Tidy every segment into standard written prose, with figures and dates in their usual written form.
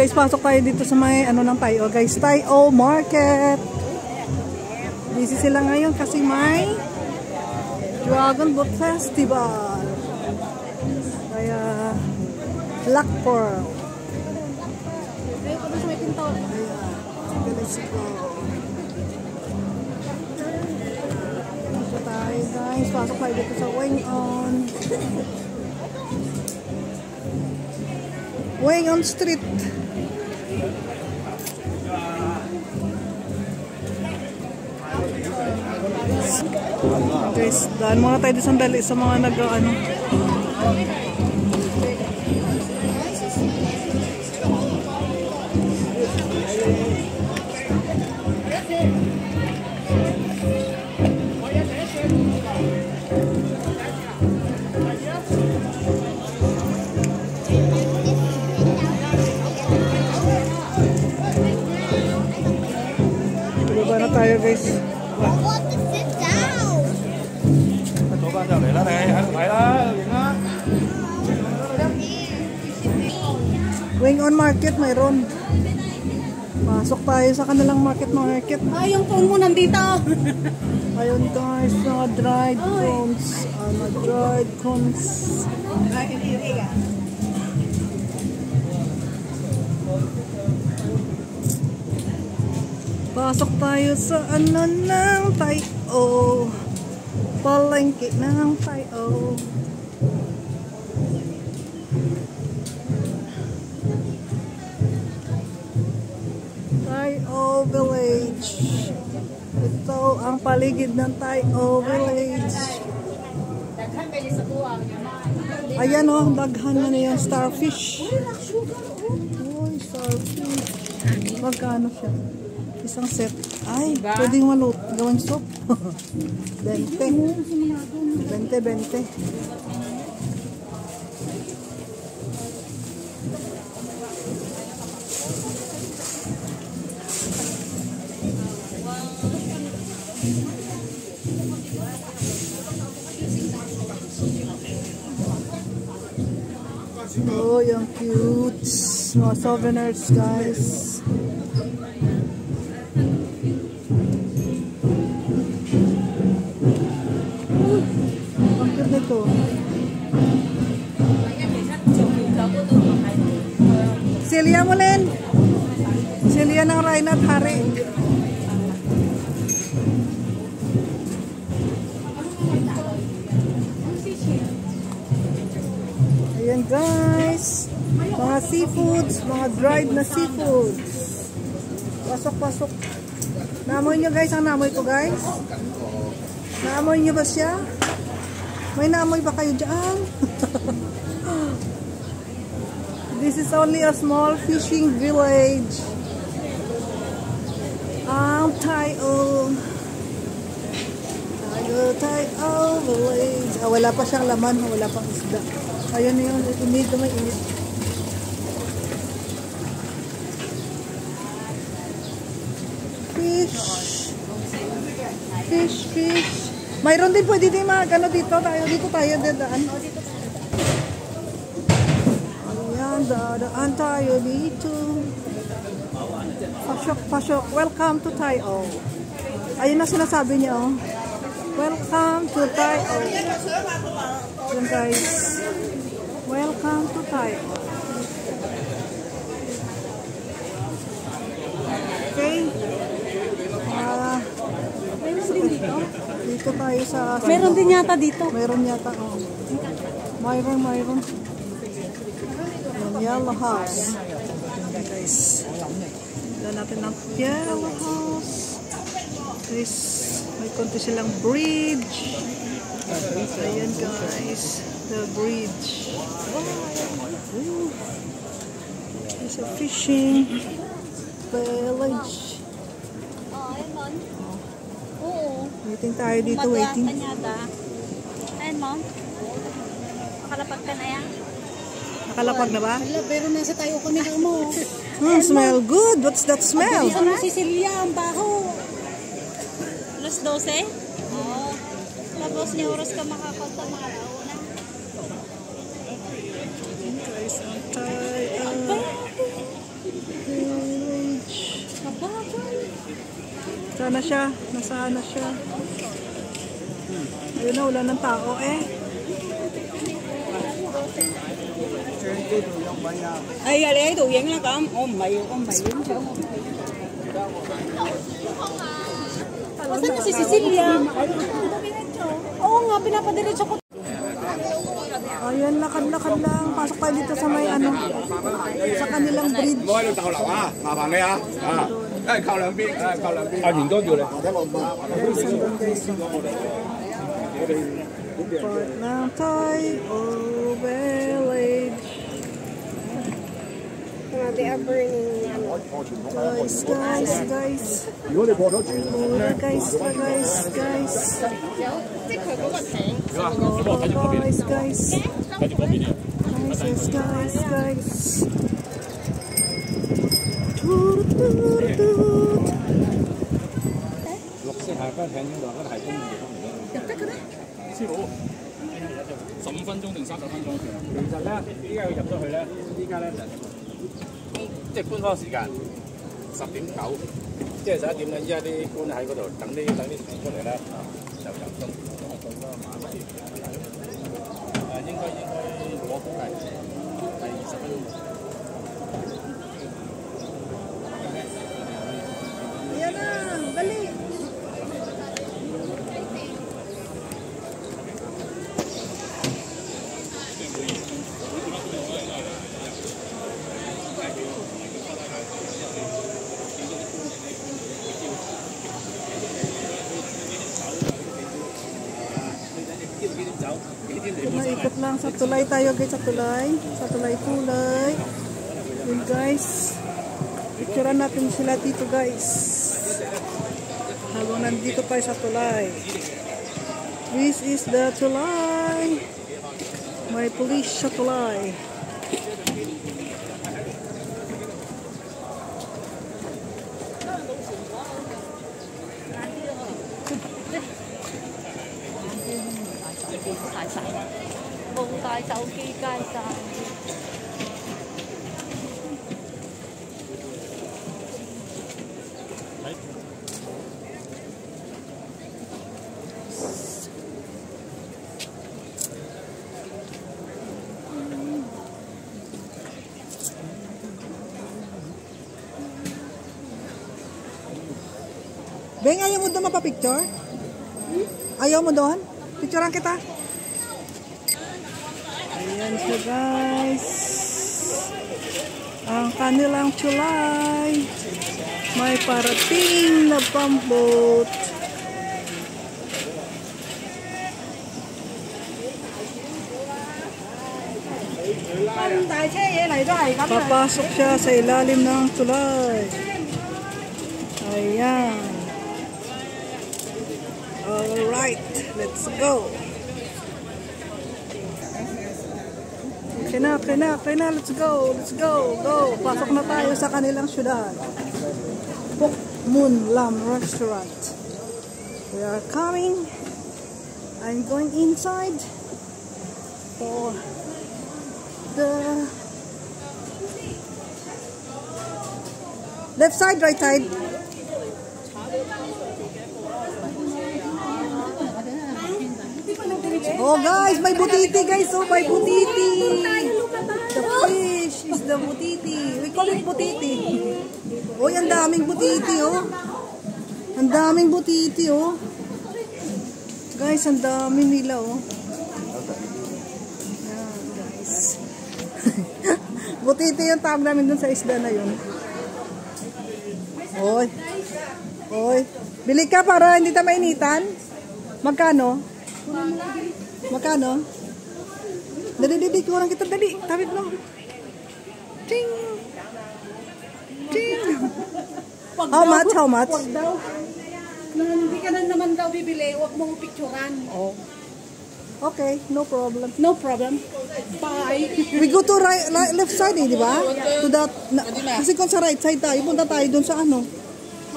Guys, pasok tayo dito sa may ano ng Tayo. Guys, Tayo Market. Busy sila ngayon kasi may Dragon Boat Festival. Kaya Black Pearl. Kayo pa sa may pinto. Ayan. Let's go. Pasok tayo guys. Pasok tayo dito sa Wing On Street. Guys, daan muna tayo sandali sa mga nag-ano. Baba na tayo guys. Wing On Market mayroon. Pasok tayo sa kanilang market. Ay, yung phone mo nandito. Ayun guys, mga dried prawns. Mga dried prawns. Pasok tayo sa ano ng Tayo. Palengke ng Tayo. Tayo Village. Ito ang paligid ng Tayo Village. Ayan o, daghan na na yung starfish. Uy, starfish. Magkano siya? Isang set. Ay, pwedeng malut. Gawang soup. 20. 20. Oh, yung cute. Mga souvenirs, guys. Ang cute nito. Celia mo, Len. Celia ng Rhino at Hari. Ayan guys, mga seafoods, mga dried na seafoods. Pasok. Naamoy nyo guys, ang naamoy ko guys. Naamoy nyo ba siya? May naamoy ba kayo dyan? This is only a small fishing village. Ang Tayo Village. Wala pa siyang laman, wala pang isda. Ayun na yun, init, may init. Fish. Mayroon din pwede din mga gano dito tayo dadaan. Ayan, dadaan tayo dito. Pasok. Welcome to Tayo. Ayun na sinasabi niya, oh. Welcome to Tayo. Ayan guys. Welcome to Tayo. Okay. Dito tayo sa... Meron din yata dito. Meron yata, oh. Mayroon. Yellow House. Okay guys. Dito natin ang Yellow House. Guys, may konti silang bridge. Ayan guys. The bridge. There's a fishing village. Waiting tayo dito, waiting. Ayan mo. Nakalapag ka na yan. Nakalapag na ba? Pero nasa Tayo kami na mo. Smell good. What's that smell? Ano si Celia, ang baho. Alas 12? Oo. Tapos ni oras ka makapagta mga launa. Guys, ang Tayo. Nasaan na siya? Nasaan na siya? Ayun na, wala ng tao eh. Ê, ra lấy đồ diễn là con. Ôm mày đứng sao? Asan na si Cecilia? Oo nga, pinapadiretso ko. Ayan, lakad-lakad lang. Pasok tayo dito sa may ano, sa kanilang bridge. Part ng Tayo Village. They are burning. Guys. Mura guys. Ayan na, dali. Naikot lang sa tulay tayo guys, sa tulay yun guys, picturean natin sila dito guys habang nandito tayo sa tulay. This is the tulay, may police sa tulay. Beng, ayaw mo doon mapapicture? Ayaw mo doon? Picturean kita. Ayan siya guys. Ang kanilang tulay. May parating na pambot. Papasok siya sa ilalim ng tulay. Ayan. Alright, let's go. Okay na, let's go. Go. Pasok na tayo sa kanilang syudad. Pok Moon Lam Restaurant. We are coming. I'm going inside for the left side, right side. Oh guys, may butiti guys. Oh, may butiti. The fish is the butiti. We call it butiti. Oh, ang daming butiti oh. Ang daming butiti oh. Guys, ang dami nila oh. Yan guys. Butiti yung tawag namin dun sa isda na yun. Oy. Bili ka para hindi tayo mainitan. Magkano? Dali, kurang kita dali. Tabit mo. Ting. How much? Wag daw. Hindi ka na naman daw bibili, wag mong picturean. Oh. Okay, no problem. No problem. Bye. We go to left side di ba? To that, kasi kung sa right side tayo, punta tayo dun sa ano.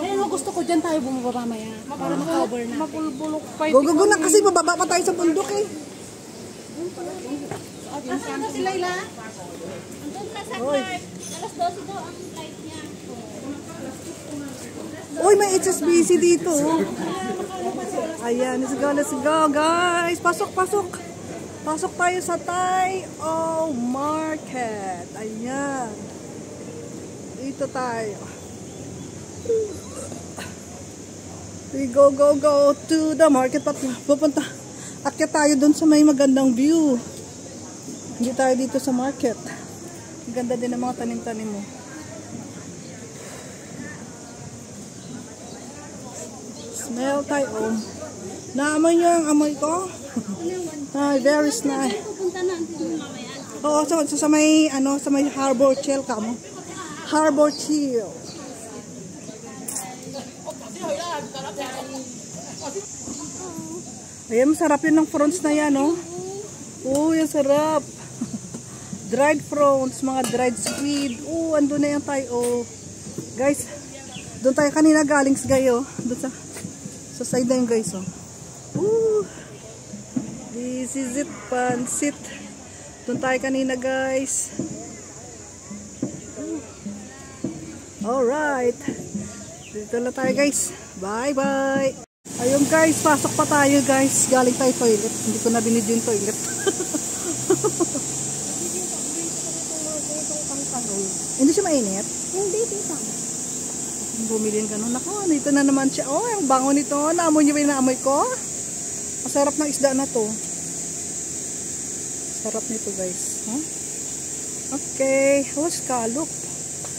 Ayun, gusto ko dyan tayo bumaba mamaya. Para ma-cover na. Mapulbulok pa. Go na kasi bababa pa tayo sa bundok eh. Nasaan na si Layla? Andun na sa park. Alas 12 daw ang flight niya. Uy, may HSBC dito. Ayan, let's go guys. Pasok. Pasok tayo sa Tai-O Market. Ayan. Dito tayo. We go to the market. Pupunta. Akyat tayo dun sa may magandang view. Hindi tayo dito sa market. Ang ganda din ng mga tanim-tanim mo. Smell Tai-O. Naamoy niyo ang amoy ko? Ay, very nice. Oo, sa may sa may Harbor Chill ka mo. Harbor Chill. Ayan, masarap yun ng prawns na yan, oh. Uy, ang sarap. Dried prawns, mga dried squid. Andun na yung Tai-O. Guys, doon tayo kanina galing sa gayo. Doon sa side na yung guys, oh. This is it, pansit. Doon tayo kanina, guys. Alright. Dito na tayo, guys. Bye-bye. Ayun, guys. Pasok pa tayo, guys. Galing tayo toilet. Hindi ko na binid yung toilet. Hindi siya mainit? Hindi, dito. Bumili ka nun. Ako, dito na naman siya. Oh, ang bango nito. Naamoy niyo ba yung naamoy ko? Masarap ng isda na to. Sarap nito, guys. Huh? Okay. Oh, scallop.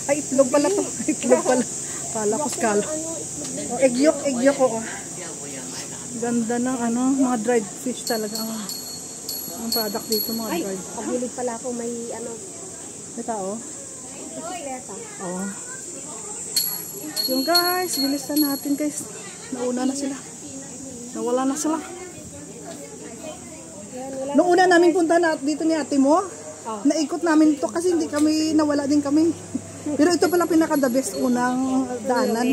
Ay, itlog pala to. Itlog pala. Kala ko scallop. Oh, egg yolk. Oh. Ganda ng mga dried fish talaga. Ang product dito, mga dried. Ay, paghilig pala ako may May tao? bisikleta. Oo. Yung guys, bilisan natin, guys. Nauna na sila. Nawala na sila. Noong una namin punta na dito ni ate mo, naikot namin ito kasi hindi kami, nawala din kami. Pero ito pala pinaka-the best unang daanan.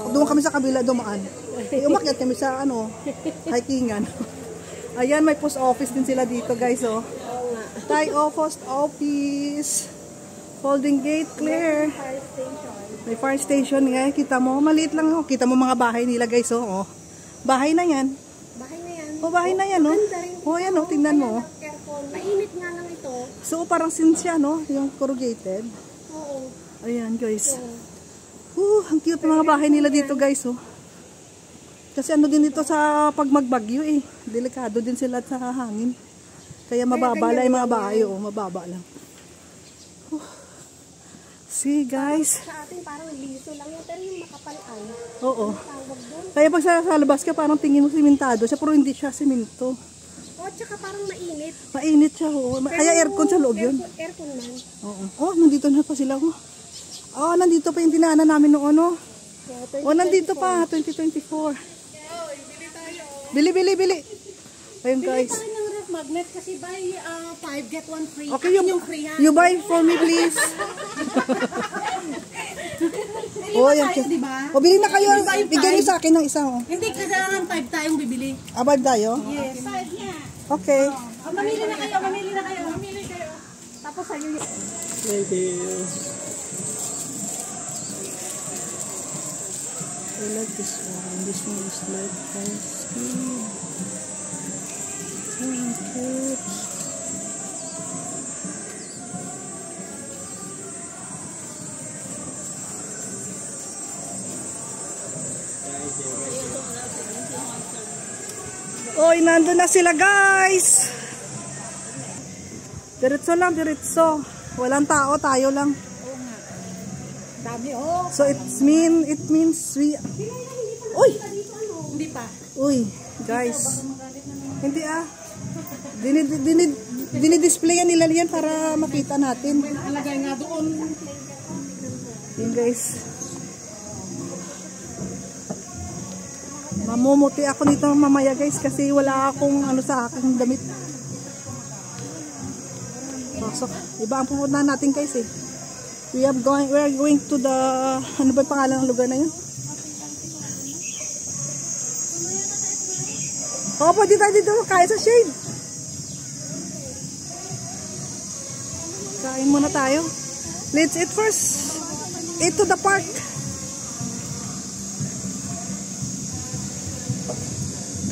Doon kami sa kabila dumaan. Umakyat kami sa hikingan. Ayan, may post office din sila dito, guys, oh. Tai-O post office. Folding gate, clear. May fire station, guys. Kita mo, maliit lang, oh. Kita mo mga bahay nila, guys, oh. Bahay na yan. Bahay na yan, no? Yan, no? Tingnan mo. Mainit nga lang ito. So, parang sinsya, no? Yung corrugated. Oo. Ayan, guys. Ang cute ng mga bahay nila dito, guys, oh. Kasi din dito sa pag magbagyo, eh. Delikado din sila sa hangin. Kaya mababa lang yung mga bahay, oh. Mababa lang. See, guys. Sa atin parang liso lang yun, pero yung makapal-an. Oo. Kaya pag sa labas ka, parang tingin mo simentado siya, pero hindi siya simento. Tsaka parang mainit. Mainit siya, oo. Kaya aircon sa loob yun. Aircon man. Oo. Nandito na pa sila, oh. Nandito pa yung dinaanan namin noon, oh. Nandito pa, 2024. Bili. Ayun, guys. Magnet kasi buy 5 get 1 free. Okay, you buy for me, please. Yan. Diba? Bili na kayo. Bigyan niyo sa akin ng isa, oh. Hindi, kailangan 5 tayong bibili. 5 tayo? Yes. 5 niya. Okay. Mamili na kayo. Tapos sa'yo yun. Thank you. I like this one. This one is like ice cream. So cute. Oy, nandun na sila, guys. Diretso lang, diretso. Walang tao, tayo lang. Oo nga. Dami, oh. So it means we... Uy! Hindi pa. Uy, guys. Hindi dinidisplayan nila yan para makita natin. Alagay nga doon. Yun, guys. Mamumuti ako nito mamaya, guys, kasi wala akong sa aking damit. So, iba ang pupuntahan natin, guys, eh. We are going to the ano ba yung pangalan ng lugar na yun? Pwede tayo dito kaya sa shade. Kain muna tayo. Let's eat first. Eat to the park.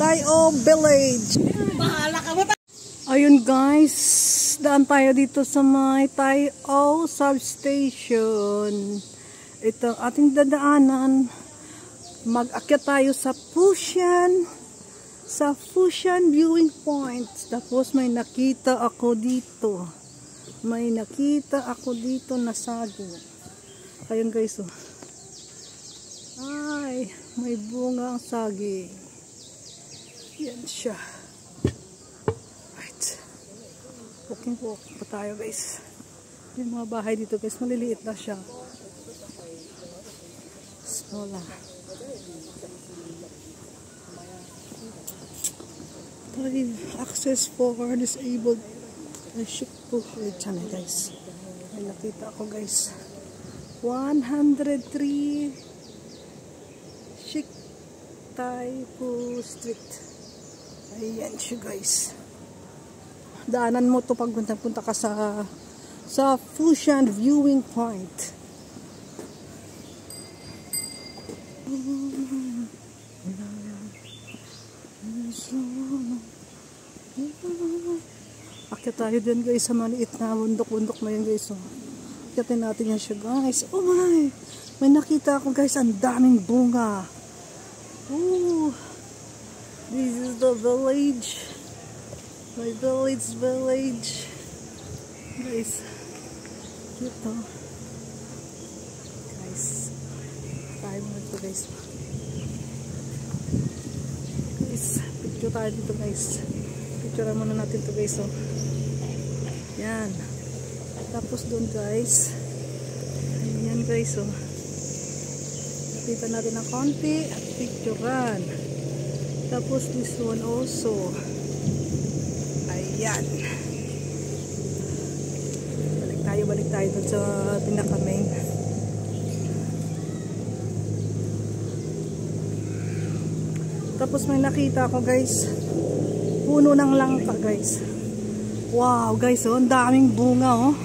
Tai-O Village. Bahala ka ba? Ayun guys, daan tayo dito sa may Tai-O substation. Ito ang ating dadaanan. Mag-akyat tayo sa Fusion viewing point. Tapos may nakita ako dito. Na saging. Ayun guys, oh. Ay, may bunga ang saging. Yan siya. Right. Walking walk pa tayo guys. Yung mga bahay dito guys, maliliit na siya. Small lang. Access for disabled. I should po. Wait, sana guys. May nakita ako guys. 103 Chic Tai-Po Street. Ayan siya guys. Daanan mo to pag punta ka sa Fusion viewing point. Akyat tayo din guys sa maliit na bundok-bundok na yun guys. Akyatin natin yan siya guys. Oh my! May nakita ako guys, ang daming bunga. Ooh, this is the village. My village. Guys, cute oh. Guys, tayo muna ito guys. Guys, picture tayo dito guys. Picturean muna natin ito guys oh. Yan. Tapos doon guys. Ayan guys oh. Kita natin ng konti at picturean. Tapos this one also. Ayan. Balik tayo dun sa pinaka-main. Tapos may nakita ko guys. Puno ng langka guys. Wow guys, oh, ang daming bunga oh.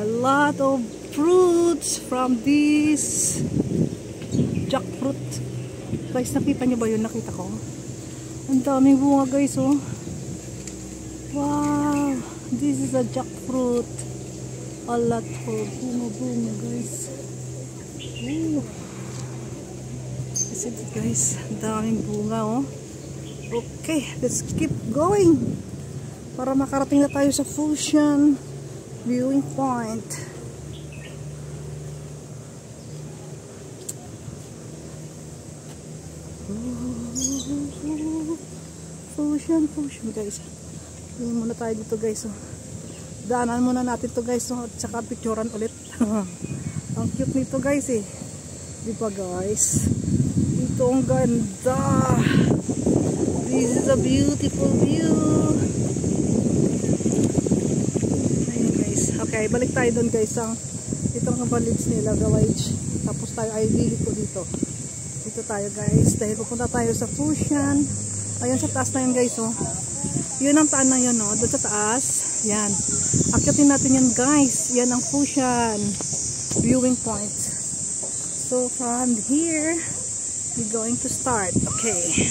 A lot of fruits from this jackfruit. Guys, nakita nyo ba yun? Nakita ko. Ang daming bunga guys oh. Wow, this is a jackfruit. A lot of bunga guys. Ooh. This is it guys. Ang daming bunga oh. Okay, let's keep going. Para makarating na tayo sa Fusion viewing point. Fusion guys. Tingin muna tayo dito guys. Daanan muna natin to guys. At saka picturean ulit. Ang cute nito guys eh. Diba guys? Ito ang ganda. This is a beautiful view. Ayun guys. Okay, balik tayo doon guys. Ito ang village nila, village. Tapos tayo ay liliko dito. Dito tayo guys. Dahil pupunta tayo sa Fusion. Ayan sa taas na yun guys oh. Yun ang taan na yun oh. Doon sa taas. Yan. Akyatin natin yan guys. Yan ang Fusion viewing point. So from here we're going to start. Okay.